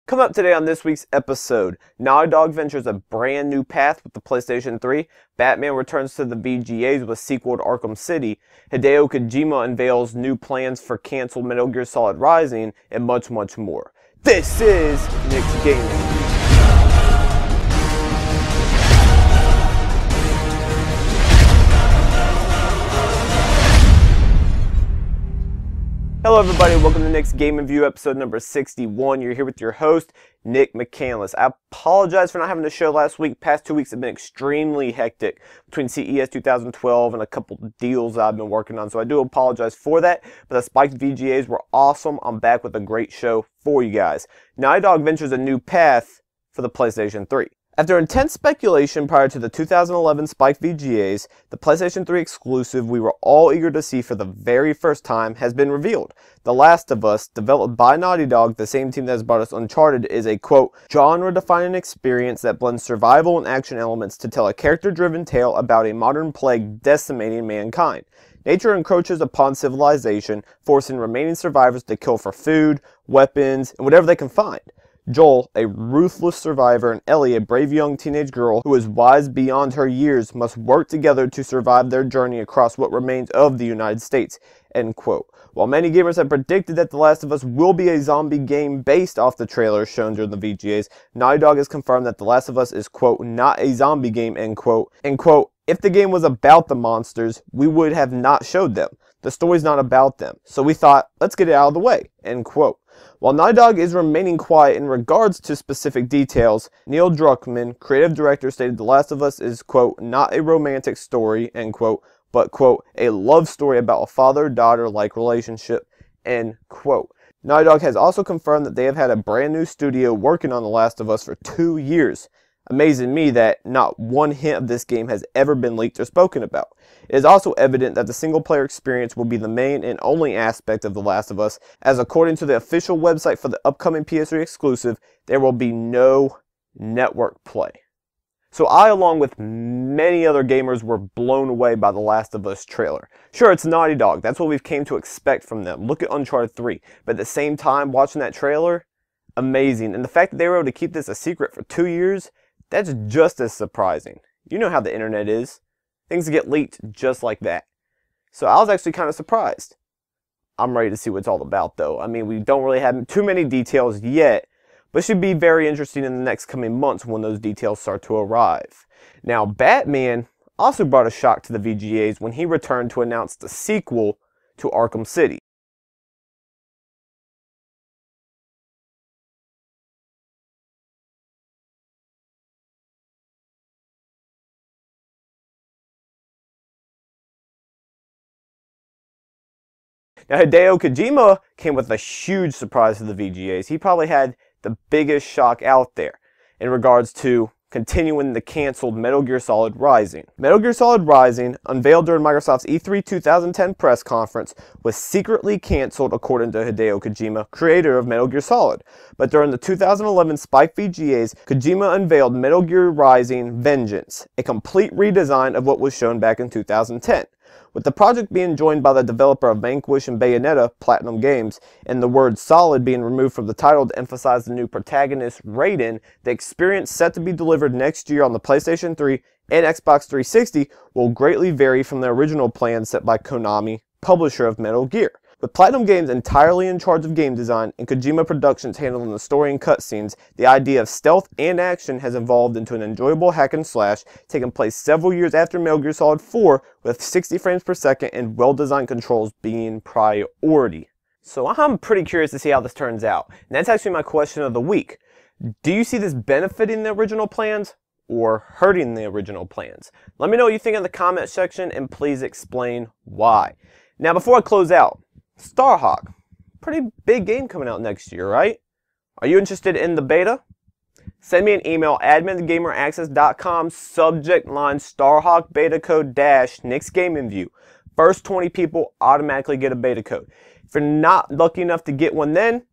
Coming up today on this week's episode, Naughty Dog ventures a brand new path with the PlayStation 3, Batman returns to the VGAs with a sequel to Arkham City, Hideo Kojima unveils new plans for canceled Metal Gear Solid Rising, and much, much more. This is Nick's Gaming. Hello everybody, welcome to Nick's Game Review episode number 61. You're here with your host, Nick McCandless. I apologize for not having a show last week. Past 2 weeks have been extremely hectic between CES 2012 and a couple deals I've been working on, so I do apologize for that. But the Spike VGAs were awesome. I'm back with a great show for you guys. Naughty Dog ventures a new path for the PlayStation 3. After intense speculation prior to the 2011 Spike VGAs, the PlayStation 3 exclusive we were all eager to see for the very first time has been revealed. The Last of Us, developed by Naughty Dog, the same team that has brought us Uncharted, is a, quote, genre-defining experience that blends survival and action elements to tell a character-driven tale about a modern plague decimating mankind. Nature encroaches upon civilization, forcing remaining survivors to kill for food, weapons, and whatever they can find. Joel, a ruthless survivor, and Ellie, a brave young teenage girl who is wise beyond her years, must work together to survive their journey across what remains of the United States, end quote. While many gamers have predicted that The Last of Us will be a zombie game based off the trailer shown during the VGAs, Naughty Dog has confirmed that The Last of Us is, quote, not a zombie game, end quote. And, quote, if the game was about the monsters, we would have not showed them. The story's not about them. So we thought, let's get it out of the way, end quote. While Naughty Dog is remaining quiet in regards to specific details, Neil Druckmann, creative director, stated The Last of Us is, quote, not a romantic story, end quote, but, quote, a love story about a father-daughter-like relationship, end quote. Naughty Dog has also confirmed that they have had a brand new studio working on The Last of Us for 2 years. Amazing me that not one hint of this game has ever been leaked or spoken about. It is also evident that the single-player experience will be the main and only aspect of The Last of Us, as according to the official website for the upcoming PS3 exclusive, there will be no network play. So I, along with many other gamers, were blown away by The Last of Us trailer. Sure, it's Naughty Dog. That's what we've came to expect from them. Look at Uncharted 3. But at the same time, watching that trailer, amazing. And the fact that they were able to keep this a secret for 2 years, that's just as surprising. You know how the internet is. Things get leaked just like that. So I was actually kind of surprised. I'm ready to see what it's all about, though. I mean, we don't really have too many details yet, but it should be very interesting in the next coming months when those details start to arrive. Now, Batman also brought a shock to the VGAs when he returned to announce the sequel to Arkham City. Now, Hideo Kojima came with a huge surprise to the VGAs. He probably had the biggest shock out there in regards to continuing the canceled Metal Gear Solid Rising. Metal Gear Solid Rising, unveiled during Microsoft's E3 2010 press conference, was secretly canceled according to Hideo Kojima, creator of Metal Gear Solid. But during the 2011 Spike VGAs, Kojima unveiled Metal Gear Rising Revengeance, a complete redesign of what was shown back in 2010. With the project being joined by the developer of Vanquish and Bayonetta, Platinum Games, and the word solid being removed from the title to emphasize the new protagonist, Raiden, the experience set to be delivered next year on the PlayStation 3 and Xbox 360 will greatly vary from the original plan set by Konami, publisher of Metal Gear. With Platinum Games entirely in charge of game design and Kojima Productions handling the story and cutscenes, the idea of stealth and action has evolved into an enjoyable hack and slash taking place several years after Metal Gear Solid 4 with 60 frames per second and well-designed controls being priority. So I'm pretty curious to see how this turns out. And that's actually my question of the week. Do you see this benefiting the original plans or hurting the original plans? Let me know what you think in the comment section and please explain why. Now before I close out, Starhawk, pretty big game coming out next year, right? Are you interested in the beta? Send me an email, admin@gamerAccess.com, subject line Starhawk beta code - Nick's Gaming View. First 20 people automatically get a beta code. If you're not lucky enough to get one then,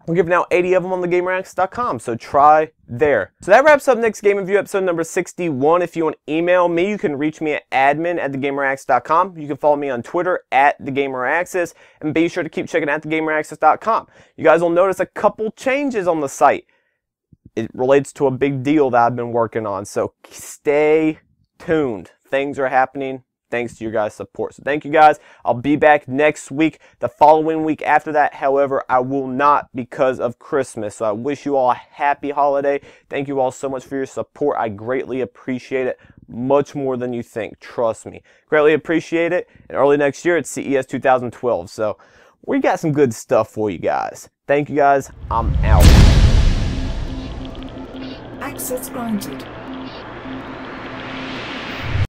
we're giving out 80 of them on the GamerAccess.com, so try there. So that wraps up Nick's Game Review episode number 61. If you want to email me, you can reach me at admin@thegameraccess.com. You can follow me on Twitter @thegameraccess, and be sure to keep checking out thegameraccess.com. You guys will notice a couple changes on the site. it relates to a big deal that I've been working on. So stay tuned. Things are happening thanks to your guys' support. So thank you guys. I'll be back next week. The following week after that, however, I will not because of Christmas. So I wish you all a happy holiday. Thank you all so much for your support. I greatly appreciate it. Much more than you think. Trust me. Greatly appreciate it. And early next year, it's CES 2012. So we got some good stuff for you guys. Thank you guys. I'm out. Access granted.